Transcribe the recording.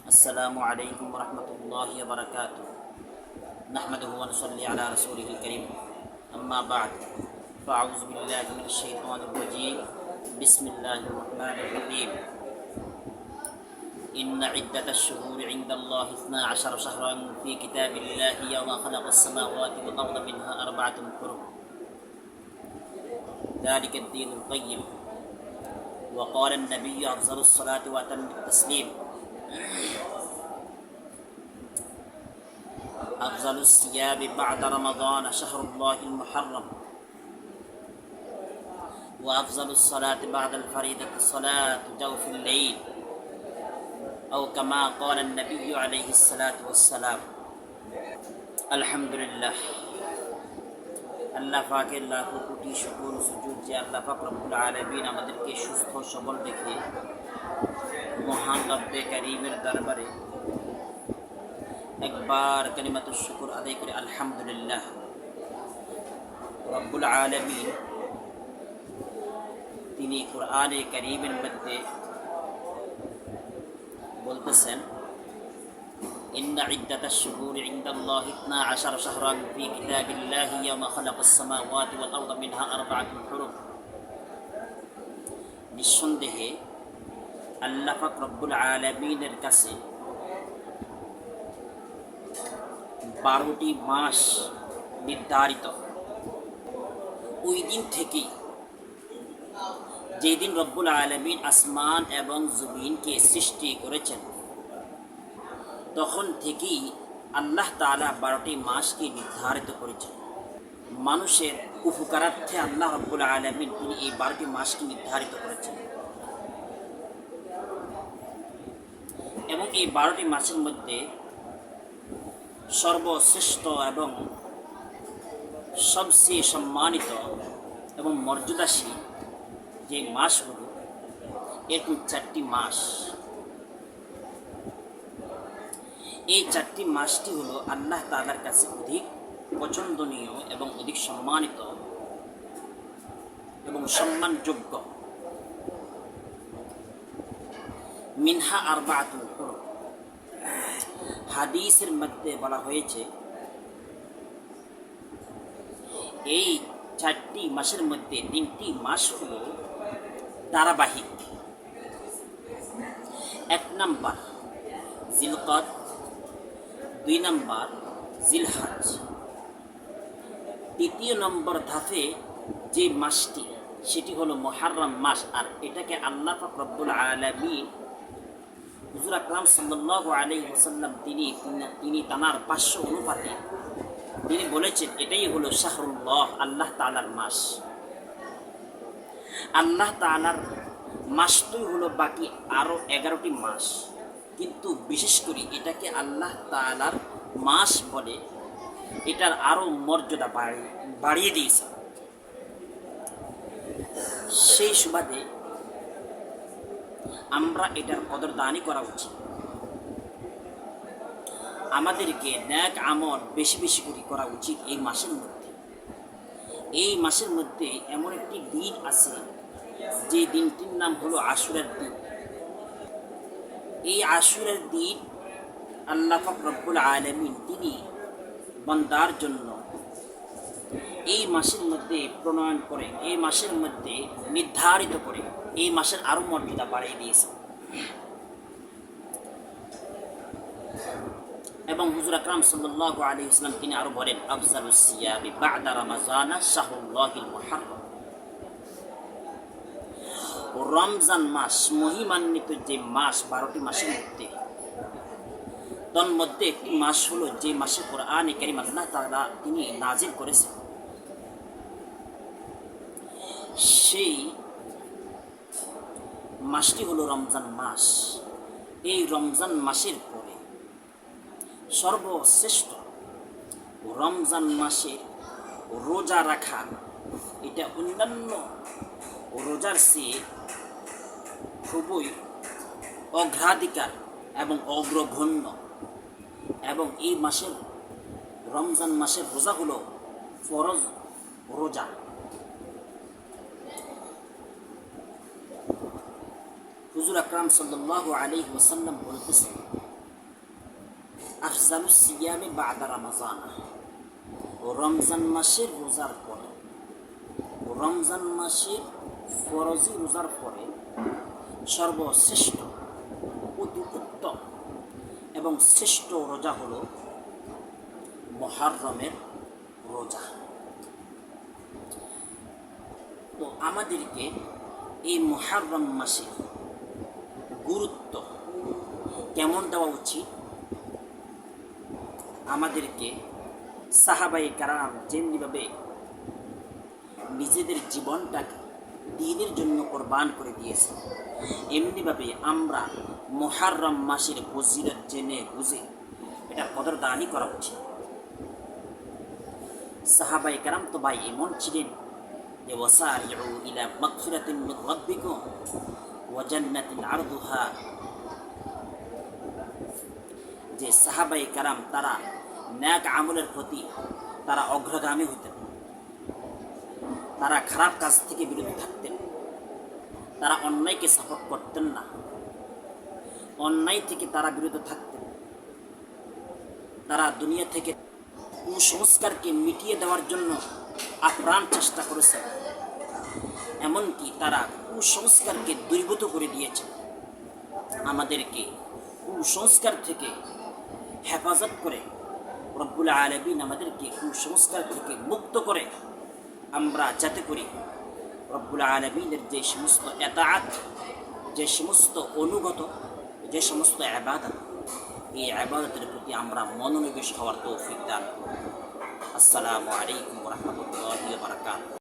السلام عليكم ورحمة الله وبركاته نحمده ونصلي على رسوله الكريم أما بعد فأعوذ بالله من الشيطان الرجيم بسم الله الرحمن الرحيم إن عدة الشهور عند الله 12 شهرا في كتاب الله يوم خلق السماوات والأرض منها 4 حرم ذلك الدين القيم وقال النبي أفضل الصلاة وأتم التسليم أفضل الصيام بعد رمضان شهر الله المحرم وأفضل الصلاة بعد الفريضة صلاة جوف الليل أو كما قال النبي عليه الصلاة والسلام الحمد لله আল্লাহ পাকের লাখো কোটি শুকর সুজুদ যে আল্লাহ পাক রব্বুল আলামিন আমাদেরকে সুস্থ সবল রেখে মহান রব্বে কারীমের দরবারে একবার কালিমাতুশ শুকর আদায় করে আলহামদুলিল্লাহ। রব্বুল আলামিন তিনি কোরআনে কারীমের মধ্যে বলতেছেন إن عدة الشهور عند الله 12 شهرا في كتاب الله يوم خلق السماوات والأرض منها 4 حرم নিঃসন্দেহে আল্লাহ পাক রব্বুল আলামিনের কাছে 12টি মাস নির্ধারিত। ওই দিন থেকেই যেদিন রব্বুল আলামিন আসমান এবং জমিনকে সৃষ্টি করেছেন তখন থেকেই আল্লাহ তাআলা 12টি মাসকে নির্ধারিত করেছেন। মানুষের উপকারার্থে আল্লাহ রাব্বুল আলামিন তিনি এই 12টি মাসকে নির্ধারিত করেছেন এবং এই 12টি মাসের মধ্যে সর্বশ্রেষ্ঠ এবং সবচেয়ে সম্মানিত এবং মর্যাদাশীল যে মাসগুলো এরকম 4টি মাস। এই 4টি মাসটি হলো আল্লাহ তাআলার কাছে অধিক পছন্দনীয় এবং অধিক সম্মানিত এবং সম্মানযোগ্য। মিনহা 4 হুরুম, হাদিসের মধ্যে বলা হয়েছে এই 4টি মাসের মধ্যে 3টি মাস হলো ধারাবাহিক। 1 নম্বর জিলকদ, 2 নম্বর জিলহজ, 3য় নম্বর ধাপে যে মাসটি সেটি হলো মুহররম মাস। আর এটাকে আল্লাহ পাক রব্বুল আলামিন হুজুর আকরাম সাল্লাল্লাহু আলাইহি ওয়াসাল্লাম তিনি তানার 500 অনুপাতে তিনি বলেছেন এটাই হলো শাহরুল্লাহ, আল্লাহ তাআলার মাস। আল্লাহ তাআলার মাসটাই হলো বাকি আরো 11টি মাস, কিন্তু বিশেষ করে এটাকে আল্লাহ তাআলার মাস বলে এটার আরো মর্যাদা বাড়িয়ে দিয়েছে। সেই সুবাদে আমরা এটার কদরদানি করা উচিত। আমাদেরকে নেক আমল বেশি বেশি করে করা উচিত এই মাসের মধ্যে। এই মাসের মধ্যে এমন একটি দিন আছে যে দিনটির নাম হলো আশুরার দিন। এই আশুরার দিন আল্লাহ পাক রব্বুল আলামিন তিনি বান্দার জন্য এই মাসের মধ্যে প্রণয়ন করে, এই মাসের মধ্যে নির্ধারিত করে এই মাসের আরো মর্যাদা বাড়িয়ে দিয়েছে। এবং হুজুর আকরাম সাল্লাল্লাহু আলাইহি ওয়াসাল্লাম তিনি আরো বলেন আফজালুস সিয়ামি বা'দা রমাজান শাহরুল্লাহিল মুহররম। রমজান মাস মহিমান্বিত যে মাস 12টি মাসের মধ্যে, তন্মধ্যে একটি মাস হলো যে মাসে কোরআনে কারীম আল্লাহ তাআলা তিনি নাজিল করেছেন। সেই মাসটি হলো রমজান মাস। এই রমজান মাসের পরে সর্বশ্রেষ্ঠ রমজান মাসে রোজা রাখা, এটা অন্যান্য রোজার চেয়ে খুবই অগ্রাধিকার এবং অগ্রগণ্য। এবং এই মাসের রমজান মাসের রোজা হলো ফরজ রোজা। হুজুর আকরাম সাল্লাল্লাহু আলাইহি ওয়াসাল্লাম বলতেছেন আফজালুস সিয়ামি বাদা রমাজান, রমজান মাসের রোজার পরে, রমজান মাসের ফরজি রোজার পরে সর্বশ্রেষ্ঠ, অতি উত্তম এবং শ্রেষ্ঠ রোজা হলো মুহররমের রোজা। তো আমাদেরকে এই মুহররম মাসে গুরুত্ব কেমন দেওয়া উচিত, আমাদেরকে সাহাবায়ে কেরাম যেমনিভাবে নিজেদের জীবনটাকে দ্বীনের জন্য কোরবান করে দিয়েছে, এমনিভাবে আমরা মুহররম মাসের ফজিলত জেনে বুঝে এটা কদরদানি করা উচিত। সাহাবায়ে কেরাম তো ভাই এমন ছিলেন যে ওয়াসারিউ ইলা মাগফিরাতিন মিন রাব্বিকুম ওয়া জান্নাতিন আরদুহা, যে সাহাবায়ে কেরাম তারা নেক আমলের প্রতি তারা অগ্রগামী হইতেন, তারা খারাপ কাজ থেকে বিরত থাকতেন, তারা অন্যায়কে সাপোর্ট করতেন না, অন্যায় থেকে তারা বিরত থাকতেন, তারা দুনিয়া থেকে কুসংস্কারকে মিটিয়ে দেওয়ার জন্য আপ্রাণ চেষ্টা করেছেন, এমনকি তারা কুসংস্কারকে দূরীভূত করে দিয়েছেন। আমাদেরকে কুসংস্কার থেকে হেফাজত করে রব্বুল আলামিন আমাদেরকে কুসংস্কার থেকে মুক্ত করে আমরা যাতে করি রব্বুল আলামিনের যে সমস্ত এতাআত, যে সমস্ত অনুগত, যে সমস্ত ইবাদত, এই ইবাদতের প্রতি আমরা মনোনিবেশ হওয়ার তৌফিক দান করুন। আসসালামু আলাইকুম ওয়া রাহমাতুল্লাহি ওয়া বারাকাতুহু।